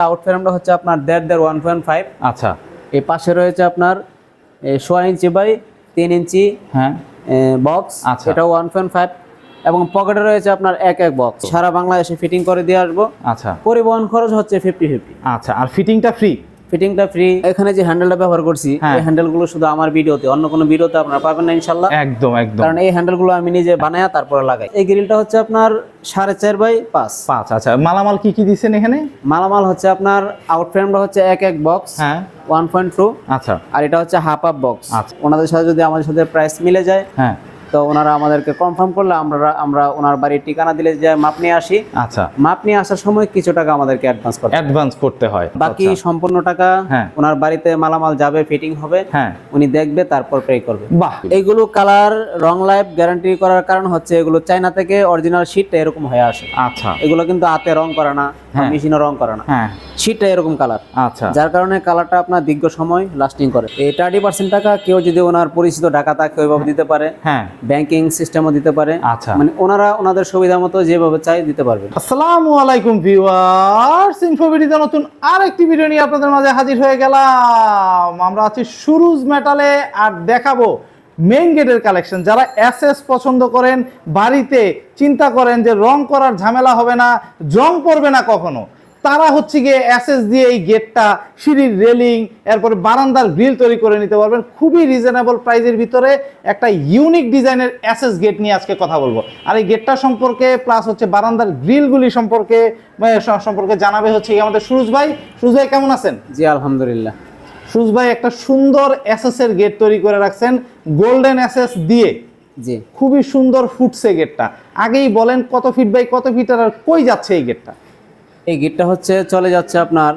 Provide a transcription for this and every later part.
Out ফ্রেমটা হচ্ছে আপনার 1.5 1.5। আচ্ছা, এই পাশে রয়েছে আপনার 6 ইঞ্চি বাই 3 ইঞ্চি হ্যাঁ বক্স, আচ্ছা। এটাও 1.5 এবং পকেটে রয়েছে আপনার এক বক্স। সারা বাংলাদেশে ফিটিং করে দিয়ে আসবো। আচ্ছা পরিবহন খরচ হচ্ছে 50-50। আচ্ছা, আর ফিটিংটা ফ্রি? ফিটিংটা ফ্রি। এখানে যে হ্যান্ডেলটা ব্যবহার করছি, হ্যাঁ। এই হ্যান্ডেলগুলো শুধু আমার ভিডিওতে, অন্য কোনো ভিডিওতে আপনারা পাবেন না ইনশাআল্লাহ। একদম একদম। কারণ এই হ্যান্ডেলগুলো আমি নিজে বানায়া তারপরে লাগাই। এই গ্রিলটা হচ্ছে আপনার 4.5 বাই 5। আচ্ছা, মালামাল কি কি দিচ্ছেন এখানে? মালামাল হচ্ছে আপনার আউট ফ্রেমটা হচ্ছে এক বক্স, হ্যাঁ 1.2। আচ্ছা আর এটা হচ্ছে হাফ বক্স। আচ্ছা। ওনাদের সাথে যদি আমাদের সাথে প্রাইস মিলে যায়, হ্যাঁ, তো ওনারা আমাদেরকে কনফার্ম করলে আমরা ওনার বাড়ির ঠিকানা দিলে যে মাপ নিয়ে আসি। আচ্ছা, মাপ নিয়ে আসার সময় কিছু টাকা আমাদেরকে অ্যাডভান্স করতে হয়। বাকি সম্পূর্ণ টাকা হ্যাঁ। ওনার বাড়িতে মালামাল যাবে, ফিটিং হবে, হ্যাঁ, উনি দেখবে তারপর পে করবে। বাহ। এইগুলো কালার রং লাইফ গ্যারান্টি করার কারণ হচ্ছে এগুলো চায়না থেকে অরিজিনাল শীটটা এরকম হয়ে আসে। আচ্ছা, এগুলো কিন্তু হাতে রং করে না, হ্যাঁ। মেশিনও রং করে না, হ্যাঁ শীটটা এরকম কালার। আচ্ছা, যার কারণে কালারটা আপনার দীর্ঘ সময় লাস্টিং করে। এই 30% টাকা কেউ যদি ওনার পরিচিত টাকা থাকে ওইভাবে দিতে পারে, হ্যাঁ ব্যাংকিং সিস্টেমও দিতে পারে। আচ্ছা, মানে ওনারা ওনাদের সুবিধা মতো যেভাবে চাই দিতে পারবে। আসসালামু আলাইকুম ভিউয়ার্স, ইনফোভিডিতে নতুন আরেকটি ভিডিও নিয়ে আপনাদের মাঝে হাজির হয়ে গেলাম। আমরা আছি সুরুজ মেটালে আর দেখাবো মেইন গেটের কালেকশন। যারা এসএস পছন্দ করেন, বাড়িতে চিন্তা করেন যে রং করার ঝামেলা হবে না, জং পড়বে না কখনো, তারা হচ্ছে গিয়ে এসএস দিয়ে এই গেটটা, সিঁড়ির রেলিং, এরপরে বারান্দার গ্রিল তৈরি করে নিতে পারবেন খুবই রিজনেবল প্রাইসের ভিতরে। একটা ইউনিক ডিজাইনের এসএস গেট নিয়ে আজকে কথা বলবো। আর এই গেটটা সম্পর্কে প্লাস হচ্ছে বারান্দার গ্রিলগুলি সম্পর্কে জানাবে হচ্ছে আমাদের সুরুজ ভাই। সুরুজ ভাই কেমন আছেন? জি আলহামদুলিল্লাহ। সুরুজ ভাই একটা সুন্দর এসএস এর গেট তৈরি করে রাখছেন গোল্ডেন এসএস দিয়ে। জি, খুবই সুন্দর ফুটছে গেটটা। আগেই বলেন কত ফিট বাই কত ফিট আর কই যাচ্ছে এই গেটটা? এই গেটটা হচ্ছে চলে যাচ্ছে আপনার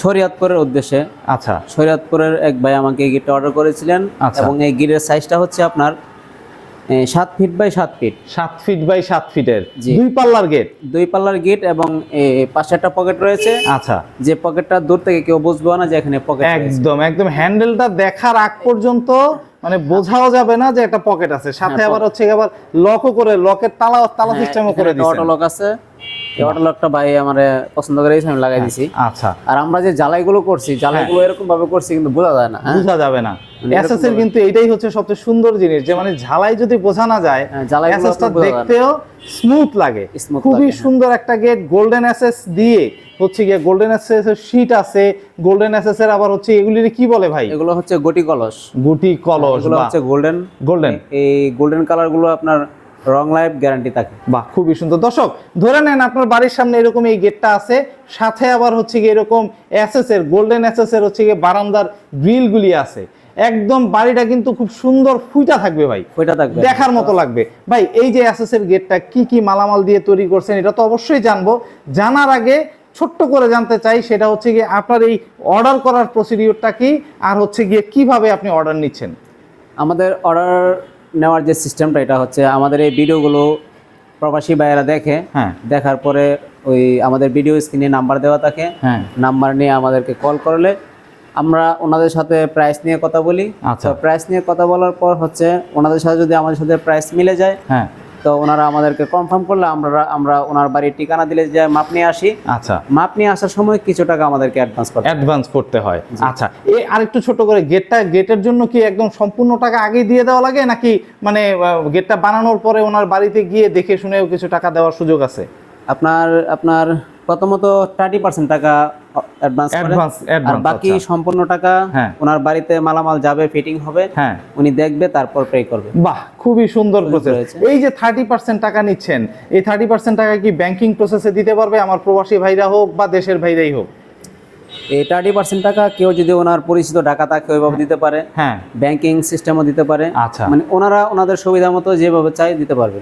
শরীয়তপুরের উদ্দেশ্যে। আচ্ছা, শরীয়তপুরের এক ভাই আমাকে এই গেটটা অর্ডার করেছিলেন। আচ্ছা। এবং এই গেটের সাইজটা হচ্ছে আপনার 7 feet by 7 feet. 7 feet by 7 ফিটের জি। 2 পাল্লার গেট। 2 পাল্লার গেট এবং পাশে একটা পকেট রয়েছে। আচ্ছা, যে পকেটটা দূর থেকে কেউ বুঝবে না যে এখানে পকেট রয়েছে। একদম হ্যান্ডেলটা দেখার আগ পর্যন্ত মানে বোঝাও যাবে না যে একটা পকেট আছে। সাথে আবার হচ্ছে আবার লকও করে, লকের তালা সিস্টেমও করে দিয়েছেন। অটো লক আছে। এই অটো লকটা ভাই আমারে পছন্দ করে আমি লাগাই দিছি। আচ্ছা, আর আমরা যে জ্বালাইগুলো করছি, জ্বালাইগুলো এরকম ভাবে করছি কিন্তু বোঝা যায় না। বোঝা যাবে না। এসএস এর কিন্তু এটাই হচ্ছে সবচেয়ে সুন্দর জিনিস, যে মানে ঝালাই যদি বোঝা না যায়, এসএসটা দেখতেও স্মুথ লাগে। খুবই সুন্দর একটা গেট গোল্ডেন এসএস দিয়ে হচ্ছে গিয়ে গোল্ডেন এসএস এর শীট আছে। গোল্ডেন এসএস এর আবার হচ্ছে এগুলির কি বলে ভাই? এগুলো হচ্ছে গুটি কলস। এগুলো হচ্ছে গোল্ডেন। এই গোল্ডেন কালার গুলো আপনার রং লাইফ গ্যারান্টি থাকে। বাহ, খুবই সুন্দর। দর্শক ধরে নেন আপনার বাড়ির সামনে এরকম এই গেটটা আছে, সাথে আবার হচ্ছে গিয়ে এরকম এসএস এর গোল্ডেন এসএস এর হচ্ছে গিয়ে বারান্দার গ্রিলগুলি আছে। একদম বাড়িটা কিন্তু খুব সুন্দর ফুটা থাকবে ভাই, ফুটা থাকবে, দেখার মতো লাগবে। ভাই এই যে এসএস এর গেটটা কি মালামাল দিয়ে তৈরি করছেন এটা তো অবশ্যই জানবো। জানার আগে ছোট্ট করে জানতে চাই সেটা হচ্ছে গিয়ে আপনার এই অর্ডার করার প্রসিডিউরটা কি, আর হচ্ছে গিয়ে কিভাবে আপনি অর্ডার নিচ্ছেন? আমাদের অর্ডার নেওয়ার যে সিস্টেমটা, এটা হচ্ছে আমাদের এই ভিডিওগুলো প্রবাসী ভাইয়েরা দেখে, দেখার পরে ওই আমাদের ভিডিও স্ক্রিনে নাম্বার দেওয়া থাকে, নাম্বার নিয়ে আমাদেরকে কল করলে আমরা ওনাদের সাথে প্রাইস নিয়ে কথা বলি। আচ্ছা, প্রাইস নিয়ে কথা বলার পর হচ্ছে ওনাদের সাথে যদি আমাদের সাথে প্রাইস মিলে যায়, তো ওনারা আমাদেরকে কনফার্ম করলে আমরা ওনার বাড়ির ঠিকানা দিলে যে মাপ নিয়ে আসি। আচ্ছা, মাপ নিয়ে আসার সময় কিছু টাকা আমাদেরকে অ্যাডভান্স করতে হয়। আচ্ছা, এই আরেকটু ছোট করে গেটের জন্য কি একদম সম্পূর্ণ টাকা আগেই দিয়ে দেওয়া লাগে, নাকি মানে গেটটা বানানোর পরে ওনার বাড়িতে গিয়ে দেখে শুনেও কিছু টাকা দেওয়ার সুযোগ আছে? আপনার প্রথমত 30% টাকা অ্যাডভান্স, আর বাকি সম্পূর্ণ টাকা ওনার বাড়িতে মালামাল যাবে, ফিটিং হবে, উনি দেখবে তারপর পে করবে। বাহ, খুবই সুন্দর প্রসেস। এই যে 30% টাকা নিচ্ছেন, এই 30% টাকা কি ব্যাংকিং প্রসেসে দিতে পারবে আমার প্রবাসী ভাইরা হোক বা দেশের ভাইরাই হোক? এই 30% টাকা কেউ যদি ওনার পরিচিত টাকা থাকে ওইভাবে দিতে পারে, ব্যাংকিং সিস্টেমও দিতে পারে। আচ্ছা, মানে ওনারা ওনাদের সুবিধা মতো যেভাবে চাই দিতে পারবে।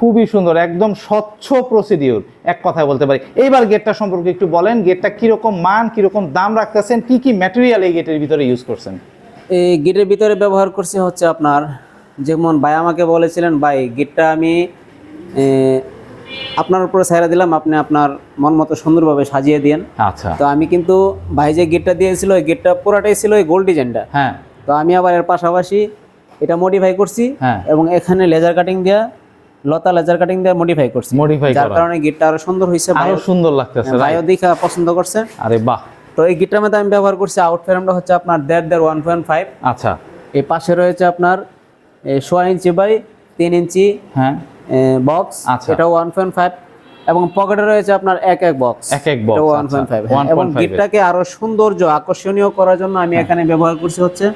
খুবই সুন্দর, একদম স্বচ্ছ প্রসিডিউর এক কথায় বলতে পারি। এইবার গেটটা সম্পর্কে একটু বলেন, গেটটা কিরকম মান, কিরকম দাম রাখতেছেন, কি ম্যাটেরিয়াল এই গেটের ভিতরে ইউজ করছেন? এই গেটের ভিতরে ব্যবহার করছি হচ্ছে আপনার, যেমন ভাই আমাকে বলেছিলেন ভাই গেটটা আমি আপনার উপরে ছাইরা দিলাম, আপনি আপনার মন মতো সুন্দরভাবে সাজিয়ে দিয়েন। আচ্ছা, তো আমি কিন্তু ভাই যে গেটটা দিয়েছিল ওই গেটটা পুরাটাই ছিল ওই গোল্ড ডিজাইনটা। তো আমি আবার এর পাশাপাশি এটা মডিফাই করছি এবং এখানে লেজার কাটিং দেওয়া লতা লেজার কাটিং দিয়ে মডিফাই করছি, যার কারণে গিটটা আরো সুন্দর হইছে, আরো সুন্দর লাগতেছে, ভাইও দেখা পছন্দ করছে। আরে বাহ। তো এই গিটটার মধ্যে আমি ব্যবহার করছি আউট ফ্রেমটা হচ্ছে আপনার 1.5। আচ্ছা। এই পাশে রয়েছে আপনার 6 ইঞ্চি বাই 3 ইঞ্চি হ্যাঁ বক্স, আচ্ছা। এটাও 1.5, এবং পকেটে রয়েছে আপনার এক বক্স, এক বক্স 1.5। এবং গিটটাকে আরো সৌন্দর্য আকর্ষণীয় করার জন্য আমি এখানে ব্যবহার করছি হচ্ছে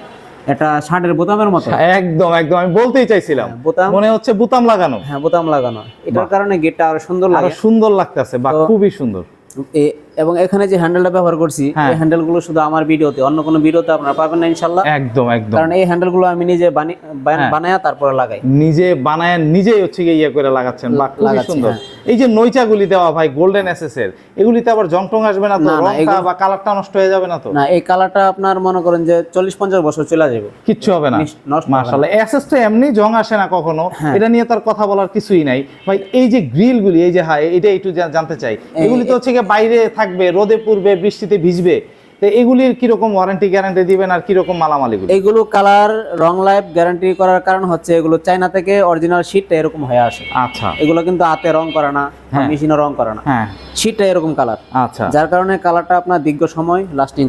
এটা শার্টের বোতামের মতো। একদম একদম, আমি বলতেই চাইছিলাম বোতাম, মনে হচ্ছে বোতাম লাগানো। হ্যাঁ বোতাম লাগানো, এটার কারণে গিটটা আরো সুন্দর লাগে, আরো সুন্দর লাগতেছে, বা খুবই সুন্দর। এবং এখানে যে হ্যান্ডেলটা ব্যবহার করছি, এই হ্যান্ডেলগুলো শুধু আমার ভিডিওতে, অন্য কোনো ভিডিওতে আপনারা পাবেন না ইনশাআল্লাহ। একদম একদম, কারণ এই হ্যান্ডেলগুলো আমি নিজে বানায়া তারপরে লাগাই, নিজে বানায় নিজেই হচ্ছে ইয়ে করে লাগাচ্ছেন, বা খুবই সুন্দর। এই যে নইচাগুলি দেওয়া ভাই গোল্ডেন এসএস এর, এগুলিতে আবার জং টং আসবে না তো, রংটা বা কালারটা নষ্ট হয়ে যাবে না তো? না, এই কালারটা আপনার মনে করেন যে 40-50 বছর চলে যাবে, কিচ্ছু হবে না, মাশাআল্লাহ। এসএস তো এমনি জং আসে না কখনো, এটা নিয়ে তার কথা বলার কিছুই নাই ভাই। এই যে গ্রিল গুলি, এই যে এটা একটু জানতে চাই, এগুলি তো হচ্ছে বাইরে থাকবে, রোদে পড়বে, বৃষ্টিতে ভিজবে, তো এগুলির কি রকম ওয়ারেন্টি গ্যারান্টি দিবেন আর কি রকম মালামাল এগুলো? এগুলো কালার রং লাইফ গ্যারান্টি করার কারণ হচ্ছে এগুলো চায়না থেকে অরিজিনাল শীটটা এরকম হয়ে আসে। আচ্ছা। এগুলো কিন্তু হাতে রং করে না, মেশিনে রং করে না, হ্যাঁ শীটটা এরকম কালার। আচ্ছা। যার কারণে কালারটা আপনার দীর্ঘ সময় লাস্টিং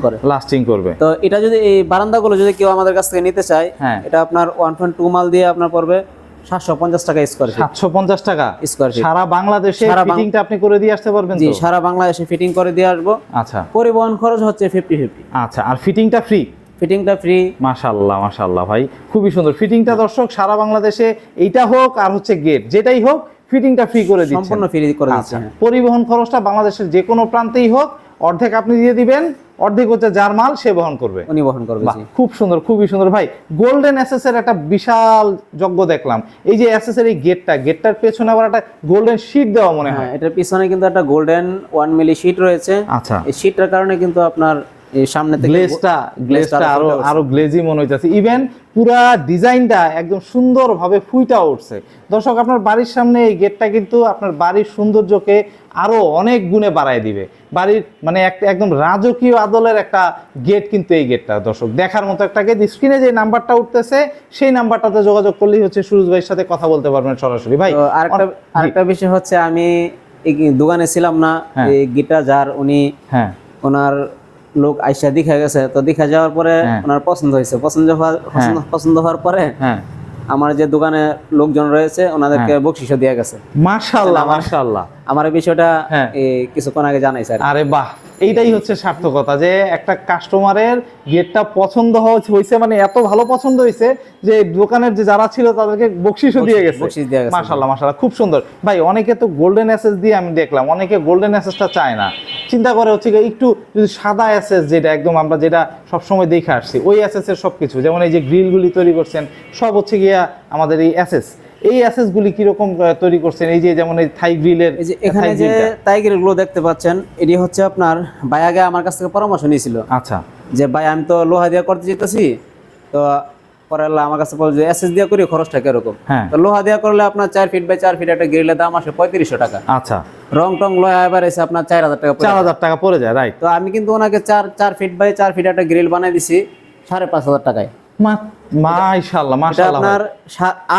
করবে। তো এটা যদি এই বারান্দাগুলো যদি কেউ আমাদের কাছ থেকে নিতে চায়, এটা আপনার 1.2 মাল দিয়ে আপনার পড়বে 750 টাকা স্কয়ার ফিট। 750 টাকা স্কয়ার ফিট। সারা বাংলাদেশে ফিটিংটা আপনি করে দিয়ে আসতে পারবেন তো? জি, সারা বাংলাদেশে ফিটিং করে দিয়ে আসবো। আচ্ছা। পরিবহন খরচ হচ্ছে 50-50। আচ্ছা, আর ফিটিংটা ফ্রি? ফিটিংটা ফ্রি। মাশাআল্লাহ মাশাআল্লাহ ভাই, খুবই সুন্দর ফিটিংটা। দর্শক, সারা বাংলাদেশে এইটা হোক আর হচ্ছে গেট যেটাই হোক, ফিটিংটা ফ্রি করে দিচ্ছেন, সম্পূর্ণ ফ্রি করে দিচ্ছেন। পরিবহন খরচটা বাংলাদেশের যে কোনো প্রান্তেই হোক, অর্ধেক আপনি দিয়ে দিবেন, অর্ধেক হচ্ছে যার মাল সে বহন করবে, উনি বহন করবে। খুব সুন্দর, খুবই সুন্দর ভাই। গোল্ডেন এসএস এর একটা বিশাল যজ্ঞ দেখলাম। এই যে এসএস এর এই গেটটার পেছনে আবার একটা গোল্ডেন শীট দেওয়া মনে হয়। এটার পিছনে কিন্তু একটা গোল্ডেন 1 মিলি শীট রয়েছে। আচ্ছা। এই শীটটার কারণে কিন্তু আপনার এই সামনে থেকে গ্লেজটা আরো গ্লেজি মনে হইতাছে। ইভেন পুরা ডিজাইনটা একদম সুন্দরভাবে ফুইটা উঠছে। দর্শক, আপনার বাড়ির সামনে এই গেটটা কিন্তু আপনার বাড়ির সৌন্দর্যকে আরো অনেক গুণে বাড়ায় দিবে। বাড়ির মানে একদম রাজকীয় আদলের একটা গেট কিন্তু এই গেটটা। দর্শক, দেখার মতো একটা গেট। স্ক্রিনে যে নাম্বারটা উঠতেছে সেই নাম্বারটাতে যোগাযোগ করলেই হচ্ছে সুরজ ভাইয়ের সাথে কথা বলতে পারবেন সরাসরি। ভাই, আরেকটা বিষয় হচ্ছে, আমি এই দোকানে ছিলাম না, এই গিটার যার উনি ওনার লোক আইসা দেখা গেছে, তো দেখা যাওয়ার পরে ওনার পছন্দ হয়েছে। পছন্দ হওয়ার পরে আমার যে দোকানে লোকজন রয়েছে ওনাদেরকে বকশিশও দিয়ে গেছে। মাশাআল্লাহ মাশাআল্লাহ, আমার এই বিষয়টা কিছুক্ষণ আগে জানাইছে। আরে বাহ, এইটাই হচ্ছে সার্থকতা, যে একটা কাস্টমারের গেটটা পছন্দ হয়েছে, মানে এত ভালো পছন্দ হয়েছে যে দোকানের যে যারা ছিল তাদেরকে বকশিশও দিয়ে গেছে। মাশাআল্লাহ মাশাআল্লাহ, খুব সুন্দর ভাই। অনেকে তো গোল্ডেন এসএস দিয়ে আমি দেখলাম, অনেকে গোল্ডেন এসএসটা চায় না, চিন্তা করে হচ্ছে একটু যদি সাদা এসএস, যেটা একদম আমরা যেটা সবসময় দেখে আসছি, ওই এসএস এর সবকিছু, যেমন এই যে গ্রিলগুলি তৈরি করছেন সব হচ্ছে গিয়া আমাদের এই এসএস। এই এসএস গুলি কি রকম তৈরি করছেন? এই যে যেমন এই থাই গ্রিলের, এই যে এখানে যে থাই গ্রিল গুলো দেখতে পাচ্ছেন, এটি হচ্ছে আপনার ভাই আগে আমার কাছ থেকে পরামর্শ নিয়েছিল। আচ্ছা। যে ভাই আমি তো লোহা দিয়ে করতে যেতেছি, তো পরে আমার কাছে বলছে এসএস দিয়ে করি, খরচটা কিরকম? তো লোহা দিয়ে করলে আপনার 4 ফিট বাই 4 ফিট একটা গ্রিলের দাম আসে 3500 টাকা। আচ্ছা। রং টং লোহা এবার এসে আপনার 4000 টাকা, 4000 টাকা পড়ে যায়, রাইট। তো আমি কিন্তু ওনাকে 4 ফিট বাই 4 ফিট একটা গ্রিল বানাই দিছি 5500 টাকায়। মাশাআল্লাহ মাশাআল্লাহ, আপনার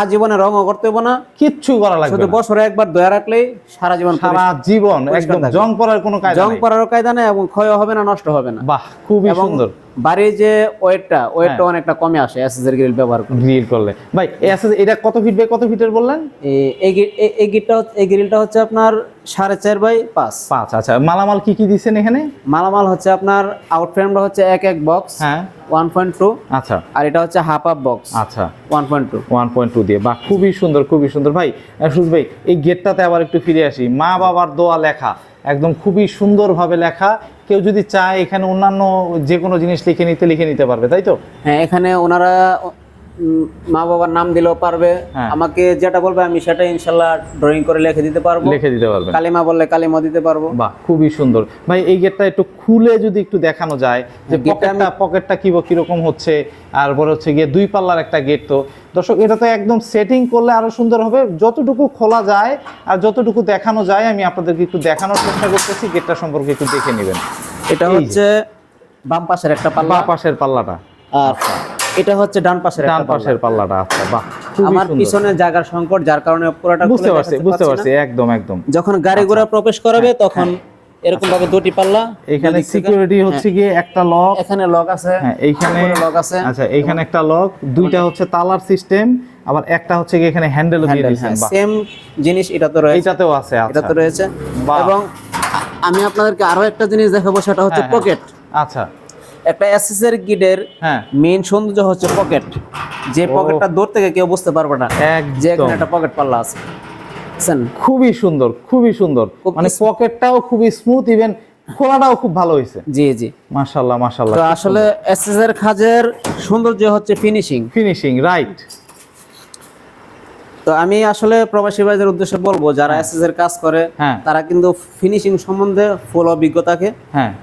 আজীবনে রঙও করতে হবে না, কিচ্ছু করা লাগবে না, শুধু বছরে একবার ধুয়ে রাখলেই সারা জীবন একদম জং পড়ার কোনো কায়দা নাই, জং পড়ার কায়দা নাই, এবং ক্ষয় হবে না, নষ্ট হবে না। বাহ, খুবই সুন্দর। বাড়ির যে ওয়েটটা অনেকটা কমে আসে এসএস এর গ্রিল ব্যবহার করলে। ভাই, এসএস এটা কত ফিট বাই কত ফিটের বললেন? এই গ্রিলটা হচ্ছে আপনার 4.5 বাই 5। আচ্ছা। মালামাল কি কি দিবেন এখানে? মালামাল হচ্ছে আপনার আউট ফ্রেমটা হচ্ছে এক বক্স 1.2। আচ্ছা। আর এটা হচ্ছে হাফ বক্স। আচ্ছা, 1.2 দিয়ে। বাহ, খুবই সুন্দর খুবই সুন্দর। ভাই সুরজ ভাই, এই গেটটাতে আবার একটু ফিরে আসি। মা বাবার দোয়া লেখা, একদম খুবই সুন্দরভাবে লেখা। কেউ যদি চায় এখানে অন্যান্য যে কোনো জিনিস লিখে নিতে পারবে, তাই তো? হ্যাঁ, এখানে ওনারা মা বাবার নাম দিলেও পারবে, আমাকে যেটা বলবে আমি সেটা ইনশাআল্লাহ ড্রয়িং করে লিখে দিতে পারবো। কালিমা বললে কালিমা দিতে পারবো। বাহ, খুবই সুন্দর ভাই। এই গেটটা একটু খুলে যদি একটু দেখানো যায়, যে পকেটটা কিরকম হচ্ছে, আর বড় হচ্ছে গিয়ে 2 পাল্লার একটা গেট। তো দর্শক, এটা তো একদম সেটিং করলে আরো সুন্দর হবে। যতটুকু খোলা যায় আর যতটুকু দেখানো যায় আমি আপনাদেরকে একটু দেখানোর চেষ্টা করতেছি। গেটটা সম্পর্কে একটু দেখে নেবেন। এটা হচ্ছে বাম পাশের একটা পাল্লা, বাম পাশের পাল্লাটা, আর এটা হচ্ছে ডান পাশের পাল্লাটা। আচ্ছা, বাহ, আমার পিছনে জায়গার সংকট, যার কারণে পুরোটা বুঝতে পারছি একদম যখন গাড়ি ঘোড়া প্রবেশ করাবে তখন এরকম ভাবে দুটি পাল্লা, এখানে সিকিউরিটি হচ্ছে গিয়ে একটা লক, এখানে লক আছে, এইখানে লক আছে, আচ্ছা এইখানে একটা লক, দুইটা হচ্ছে তালার সিস্টেম, আবার একটা হচ্ছে গিয়ে এখানে হ্যান্ডেল দিয়ে দিয়েছেন। সেম জিনিস এটা তো রয়েছে, এটাতেও আছে, এটা তো রয়েছে। এবং আমি আপনাদেরকে আরো একটা জিনিস দেখাবো, সেটা হচ্ছে পকেট। আচ্ছা, একটা এসএসআর গিডের মেইন সৌন্দর্য হচ্ছে পকেট, যে পকেটটা দূর থেকে কেউ বুঝতে পারবে না যে এখানে একটা পকেট পাল্লা আছে। খুবই সুন্দর, খুবই সুন্দর, মানে পকেটটাও খুবই স্মুথ, ইভেন খোলাটাও খুব ভালো হয়েছে। জি জি, মাশাআল্লাহ মাশাআল্লাহ। তো আসলে এসএসআর কাজের সৌন্দর্য হচ্ছে ফিনিশিং, রাইট। তো আমি আসলে প্রবাসী ভাইদের উদ্দেশ্যে বলবো, যারা এসএসআর কাজ করে তারা কিন্তু ফিনিশিং সম্বন্ধে ফুল অভিজ্ঞতা থাকে।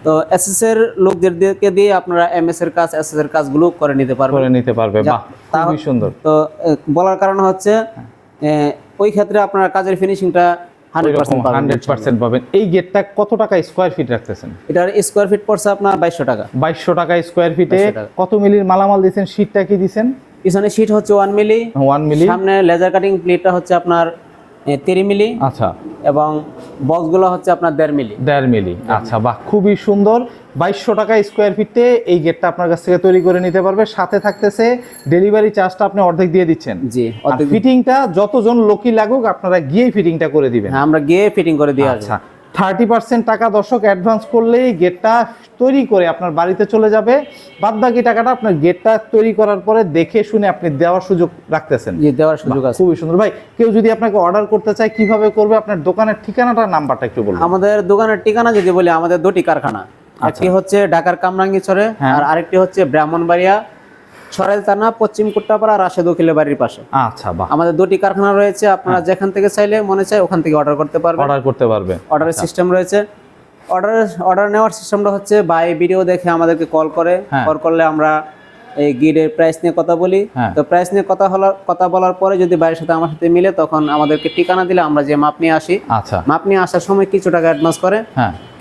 তো এসএসআর লোকদেরকে দিয়ে আপনারা এমএস এর কাজ, এসএসআর কাজগুলো করে নিতে পারবে। বাহ, খুবই সুন্দর। তো বলার কারণ হচ্ছে ওই ক্ষেত্রে আপনার কাজের ফিনিশিংটা 100% পাবেন। এই গেটটা কত টাকা স্কয়ার ফিট রাখতেছেন? এটার স্কয়ার ফিট পড়ছে আপনার 2200 টাকা। 2200 টাকা স্কয়ার ফিটে। কত মিলির মালামাল দিয়েছেন? শীটটা কি দিয়েছেন? পিছনে শীট হচ্ছে 1 মিলি, সামনে লেজার কাটিং প্লেটটা হচ্ছে আপনার 3 মিলি। আচ্ছা, এবং বক্সগুলো হচ্ছে আপনার 1.5 মিলি। আচ্ছা, বাহ, খুবই সুন্দর। 2200 টাকা স্কয়ার ফিটে এই গেটটা আপনার কাছ থেকে তৈরি করে নিতে পারবে। সাথে থাকতেছে ডেলিভারি চার্জটা আপনি অর্ধেক দিয়ে দিচ্ছেন। জি, অর্ধেক। ফিটিংটা যতজন লোকই লাগুক আপনারা গিয়ে ফিটিংটা করে দিবেন। হ্যাঁ, আমরা গিয়ে ফিটিং করে দিয়ে আসব। আচ্ছা, 30% টাকা দর্শক অ্যাডভান্স করলেই গেটটা তৈরি করে আপনার বাড়িতে চলে যাবে। বাদ বাকি টাকাটা আপনার গেটটা তৈরি করার পরে দেখে শুনে আপনি দেওয়ার সুযোগ রাখতেছেন। জি, দেওয়ার সুযোগ আছে। খুবই সুন্দর। ভাই, কেউ যদি আপনাকে অর্ডার করতে চায় কিভাবে করবে? আপনার দোকানের ঠিকানাটা, নাম্বারটা একটু বলুন। আমাদের দোকানের ঠিকানা যদি বলি, আমাদের দুটি কারখানা, একটি হচ্ছে ঢাকার কামরাঙ্গীরচরে আর আরেকটি হচ্ছে ব্রাহ্মণবাড়িয়া সরাইল থানা, পশ্চিম কুট্টাপাড়া, রাশেদ উকিলের বাড়ির পাশে। আচ্ছা, বাহ। আমাদের দুটি কারখানা রয়েছে, আপনারা যেখান থেকে চাইলে মনে চায় ওখান থেকে অর্ডার করতে পারবেন। অর্ডারের সিস্টেম রয়েছে। অর্ডার নেওয়ার সিস্টেমটা হচ্ছে বাই ভিডিও দেখে আমাদেরকে কল করলে আমরা এই গিডের প্রাইস নিয়ে কথা বলি। তো প্রাইস নিয়ে কথা বলার পরে যদি বাইরের সাথে আমার সাথে মিলে, তখন আমাদেরকে ঠিকানা দিলে আমরা যে মাপ নিয়ে আসি। আচ্ছা, মাপ নিয়ে আসার সময় কিছু টাকা অ্যাডভান্স করে।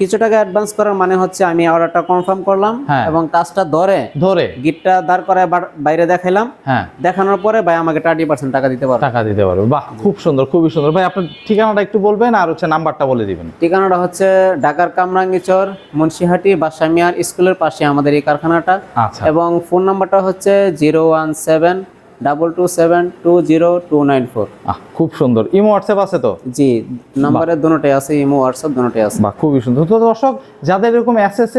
কিছু টাকা অ্যাডভান্স করার মানে হচ্ছে আমি অর্ডারটা কনফার্ম করলাম এবং কাজটা ধরে গিটটা দাঁড় করায় বাইরে দেখাইলাম। দেখানোর পরে ভাই আমাকে 30% টাকা দিতে পারবে। বাহ, খুব সুন্দর, খুবই সুন্দর। ভাই, আপনার ঠিকানাটা একটু বলবেন আর হচ্ছে নাম্বারটা বলে দিবেন। ঠিকানাটা হচ্ছে ঢাকার কামরাঙ্গীরচর, মুন্সিহাটি, বাদশা মিয়ার স্কুলের পাশে আমাদের এই কারখানাটা। আচ্ছা, এবং ফোন নাম্বারটা হচ্ছে 01722720294। খুব সুন্দর। ইমো হোয়াটসঅ্যাপ আছে তো? জি, নাম্বারের দুটোটাই আছে, ইমো হোয়াটসঅ্যাপ দুটোটাই আছে। বাহ, খুবই সুন্দর। তো দর্শক, যাদের এরকম এসএস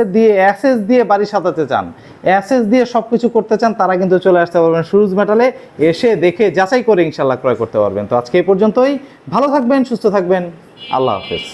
দিয়ে বাড়ি সাজাতে চান, এসএস দিয়ে সবকিছু করতে চান, তারা কিন্তু চলে আসতে পারবেন সুরুজ মেটালে। এসে দেখে যাচাই করে ইনশাআল্লাহ ক্রয় করতে পারবেন। তো আজকে এই পর্যন্তই। ভালো থাকবেন, সুস্থ থাকবেন। আল্লাহ হাফেজ।